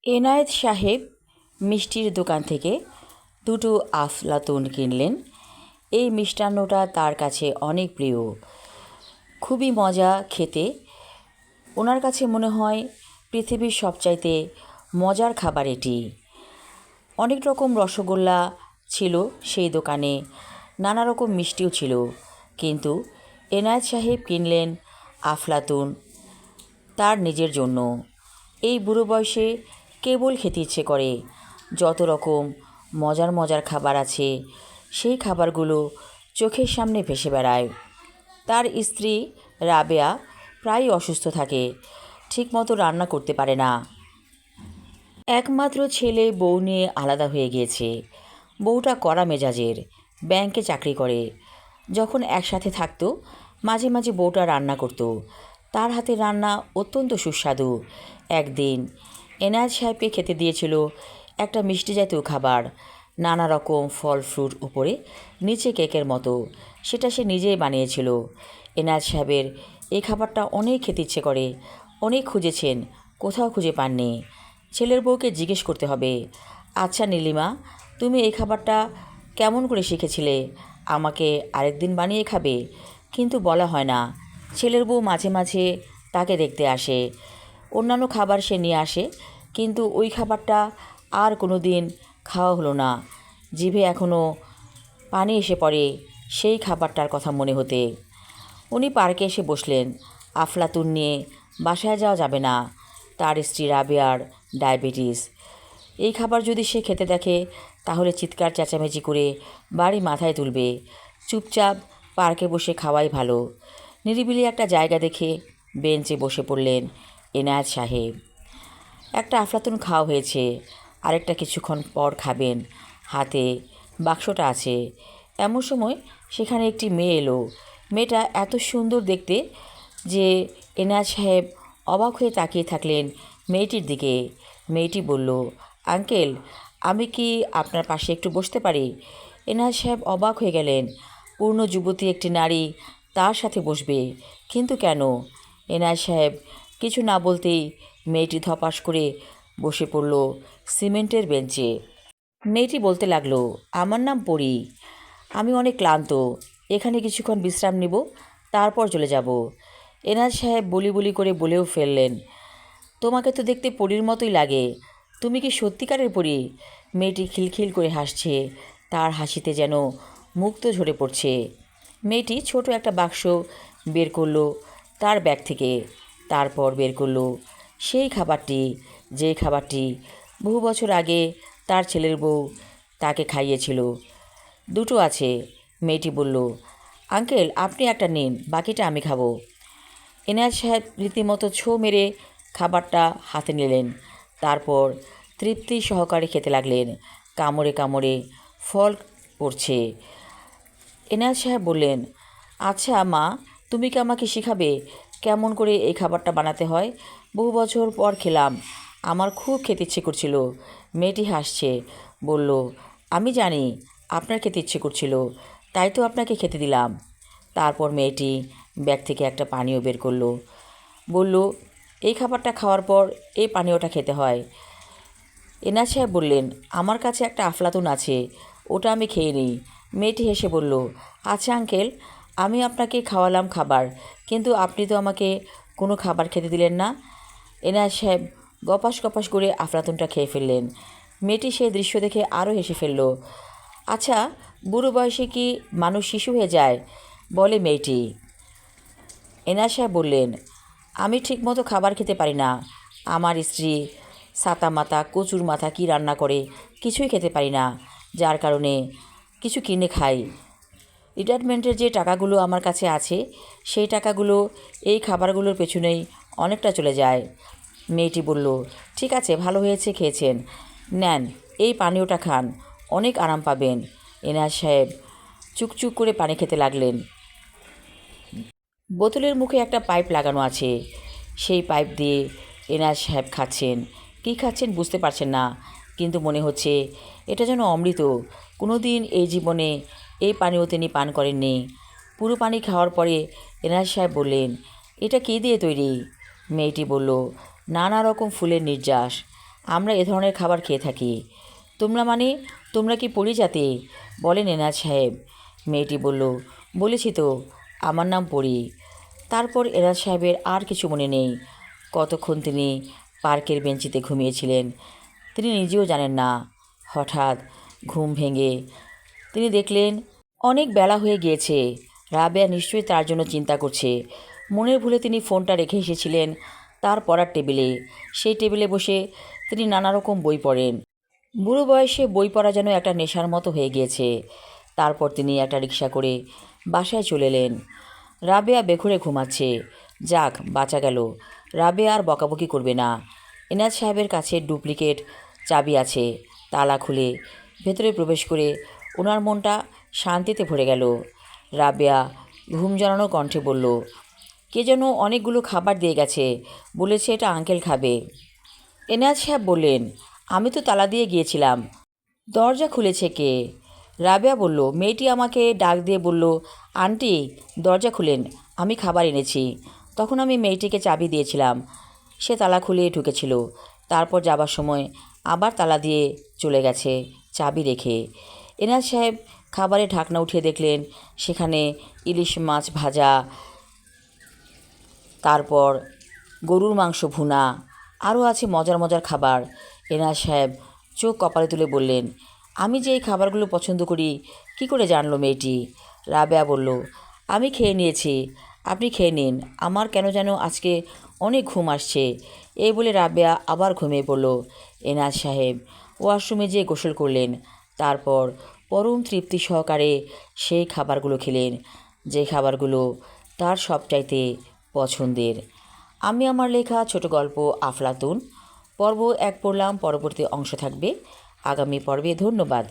এনায়েত সাহেব মিষ্টির দোকান থেকে দুটো আফলাতুন কিনলেন। এই মিষ্টান্নটা তার কাছে অনেক প্রিয়, খুবই মজা খেতে। ওনার কাছে মনে হয় পৃথিবীর সবচাইতে মজার খাবার এটি। অনেক রকম রসগোল্লা ছিল সেই দোকানে, নানা রকম মিষ্টিও ছিল, কিন্তু এনায়েত সাহেব কিনলেন আফলাতুন তার নিজের জন্য। এই বুড়ো বয়সে কেবল খেতে ইচ্ছে করে। যত রকম মজার মজার খাবার আছে সেই খাবারগুলো চোখের সামনে ভেসে বেড়ায়। তার স্ত্রী রাবেয়া প্রায়ই অসুস্থ থাকে, ঠিকমতো রান্না করতে পারে না। একমাত্র ছেলে বউ নিয়ে আলাদা হয়ে গিয়েছে। বউটা কড়া মেজাজের, ব্যাংকে চাকরি করে। যখন একসাথে থাকতো মাঝে মাঝে বউটা রান্না করত। তার হাতের রান্না অত্যন্ত সুস্বাদু। একদিন এনায়েত সাহেবকে খেতে দিয়েছিল একটা মিষ্টি জাতীয় খাবার, নানা রকম ফল ফ্রুট উপরে, নিচে কেকের মতো। সেটা সে নিজেই বানিয়েছিল। এনায়েত সাহেবের এই খাবারটা অনেক খেতে ইচ্ছে করে। অনেক খুঁজেছেন, কোথাও খুঁজে পাননি। ছেলের বউকে জিজ্ঞেস করতে হবে, আচ্ছা নীলিমা, তুমি এই খাবারটা কেমন করে শিখেছিলে? আমাকে আরেকদিন বানিয়ে খাবে। কিন্তু বলা হয় না। ছেলের বউ মাঝে মাঝে তাকে দেখতে আসে, অন্যান্য খাবার সে নিয়ে আসে, কিন্তু ওই খাবারটা আর কোনো দিন খাওয়া হলো না। জিভে এখনও পানি এসে পড়ে সেই খাবারটার কথা মনে হতে। উনি পার্কে এসে বসলেন। আফলাতুন নিয়ে বাসায় যাওয়া যাবে না। তার স্ত্রী রাবেয়ার ডায়াবেটিস। এই খাবার যদি সে খেতে দেখে তাহলে চিৎকার চেঁচামেচি করে বাড়ি মাথায় তুলবে। চুপচাপ পার্কে বসে খাওয়াই ভালো। নিরিবিলি একটা জায়গা দেখে বেঞ্চে বসে পড়লেন এনায়েত সাহেব। একটা আফলাতুন খাওয়া হয়েছে, আরেকটা কিছুক্ষণ পর খাবেন। হাতে বাক্সটা আছে। এমন সময় সেখানে একটি মেয়ে এলো। মেয়েটা এত সুন্দর দেখতে যে এনায়েত সাহেব অবাক হয়ে তাকিয়ে থাকলেন মেয়েটির দিকে। মেয়েটি বলল, আঙ্কেল, আমি কি আপনার পাশে একটু বসতে পারি? এনায়েত সাহেব অবাক হয়ে গেলেন। পূর্ণ যুবতী একটি নারী তার সাথে বসবে, কিন্তু কেন? এনায়েত সাহেব কিছু না বলতেই মেয়েটি ধপাস করে বসে পড়ল সিমেন্টের বেঞ্চে। মেয়েটি বলতে লাগলো, আমার নাম পরি। আমি অনেক ক্লান্ত, এখানে কিছুক্ষণ বিশ্রাম নিব, তারপর চলে যাব। এনায়েত সাহেব বলি বলি করে বলেও ফেললেন, তোমাকে তো দেখতে পরীর মতোই লাগে। তুমি কি সত্যিকারের পরী? মেয়েটি খিলখিল করে হাসছে। তার হাসিতে যেন মুক্ত ঝরে পড়ছে। মেয়েটি ছোট একটা বাক্স বের করলো তার ব্যাগ থেকে। তারপর বের করলো সেই খাবারটি, যে খাবারটি বহু বছর আগে তার ছেলের বউ তাকে খাইয়েছিল। দুটো আছে। মেয়েটি বলল, আঙ্কেল, আপনি একটা নিন, বাকিটা আমি খাবো। এনায়েত সাহেব রীতিমতো ছো মেরে খাবারটা হাতে নিলেন। তারপর তৃপ্তি সহকারে খেতে লাগলেন। কামড়ে কামড়ে ফল পড়ছে। এনায়েত সাহেব বললেন, আচ্ছা মা, তুমি কি আমাকে শেখাবে কেমন করে এই খাবারটা বানাতে হয়? বহু বছর পর খেলাম, আমার খুব খেতে ইচ্ছে করছিল। মেয়েটি হাসছে, বলল, আমি জানি আপনার খেতে ইচ্ছে করছিল, তাই তো আপনাকে খেতে দিলাম। তারপর মেয়েটি ব্যাগ থেকে একটা পানীয় বের করলো। বলল, এই খাবারটা খাওয়ার পর এই পানীয়টা খেতে হয়। এনায়েত সাহেব বললেন, আমার কাছে একটা আফলাতুন আছে, ওটা আমি খেয়ে নিই। মেয়েটি হেসে বলল, আচ্ছা আঙ্কেল, আমি আপনাকে খাওয়ালাম খাবার, কিন্তু আপনি তো আমাকে কোনো খাবার খেতে দিলেন না। এনায়েত সাহেব গপাস গপাস করে আফলাতুনটা খেয়ে ফেললেন। মেয়েটি সেই দৃশ্য দেখে আরও হেসে ফেলল। আচ্ছা, বুড়ো বয়সে কি মানুষ শিশু হয়ে যায়? বলে মেয়েটি। এনায়েত সাহেব বললেন, আমি ঠিকমতো খাবার খেতে পারি না। আমার স্ত্রী সাতা মাতা কচুর মাথা কি রান্না করে কিছুই খেতে পারি না, যার কারণে কিছু কিনে খাই। রিটায়ারমেন্টের যে টাকাগুলো আমার কাছে আছে সেই টাকাগুলো এই খাবারগুলোর পেছনেই অনেকটা চলে যায়। মেয়েটি বলল, ঠিক আছে, ভালো হয়েছে খেয়েছেন, নেন এই পানীয়টা খান, অনেক আরাম পাবেন। এনায়েত সাহেব চুকচুক করে পানি খেতে লাগলেন। বোতলের মুখে একটা পাইপ লাগানো আছে। সেই পাইপ দিয়ে এনায়েত সাহেব খাচ্ছেন। কী খাচ্ছেন বুঝতে পারছেন না, কিন্তু মনে হচ্ছে এটা যেন অমৃত। কোনো দিন এই জীবনে এই পানীয় তিনি পান করেননি। পুরো পানি খাওয়ার পরে এনায়েত সাহেব বললেন, এটা কী দিয়ে তৈরি? মেয়েটি বলল, নানা রকম ফুলের নির্যাস। আমরা এ ধরনের খাবার খেয়ে থাকি। তোমরা কি পড়ি জাতি? বলেন এনাজ সাহেব। মেয়েটি বলল, বলেছি তো, আমার নাম পড়ি। তারপর এনাজ সাহেবের আর কিছু মনে নেই। কতক্ষণ তিনি পার্কের বেঞ্চিতে ঘুমিয়েছিলেন তিনি নিজেও জানেন না। হঠাৎ ঘুম ভেঙে তিনি দেখলেন অনেক বেলা হয়ে গিয়েছে। রাবেয়া নিশ্চয়ই তার জন্য চিন্তা করছে। মনের ভুলে তিনি ফোনটা রেখে এসেছিলেন তার পড়ার টেবিলে। সেই টেবিলে বসে তিনি নানা রকম বই পড়েন। বুড়ো বয়সে বই পড়া যেন একটা নেশার মতো হয়ে গিয়েছে। তারপর তিনি একটা রিকশা করে বাসায় চলে এলেন। রাবেয়া বেঘরে ঘুমাচ্ছে। যাক, বাঁচা গেল। রাবেয়া আর বকাবকি করবে না। এনাজ সাহেবের কাছে ডুপ্লিকেট চাবি আছে। তালা খুলে ভেতরে প্রবেশ করে ওনার মনটা শান্তিতে ভরে গেল। রাবেয়া ঘুম জড়ানো কণ্ঠে বলল, কে যেন অনেকগুলো খাবার দিয়ে গেছে, বলেছে এটা আঙ্কেল খাবে। এনাজ সাহেব বললেন, আমি তো তালা দিয়ে গিয়েছিলাম, দরজা খুলেছে কে? রাবেয়া বলল, মেয়েটি আমাকে ডাক দিয়ে বলল, আন্টি দরজা খুলেন, আমি খাবার এনেছি। তখন আমি মেয়েটিকে চাবি দিয়েছিলাম, সে তালা খুলে ঢুকেছিল। তারপর যাবার সময় আবার তালা দিয়ে চলে গেছে চাবি রেখে। এনাজ সাহেব খাবারের ঢাকনা উঠিয়ে দেখলেন সেখানে ইলিশ মাছ ভাজা, তারপর গরুর মাংস ভুনা, আরও আছে মজার মজার খাবার। এনাজ সাহেব চোখ কপালে তুলে বললেন, আমি যে এই খাবারগুলো পছন্দ করি কী করে জানলো মেয়েটি? রাবেয়া বলল, আমি খেয়ে নিয়েছি, আপনি খেয়ে নিন, আমার কেন যেন আজকে অনেক ঘুম আসছে। এই বলে রাবেয়া আবার ঘুমিয়ে পড়ল। এনাজ সাহেব ওয়াশরুমে যেয়ে গোসল করলেন। তারপর পরম তৃপ্তি সহকারে সেই খাবারগুলো খেলেন, যে খাবারগুলো তার সবচাইতে পছন্দের। আমি আমার লেখা ছোট গল্প আফলাতুন পর্ব 1 পড়লাম। পরবর্তী অংশ থাকবে আগামী পর্বে। ধন্যবাদ।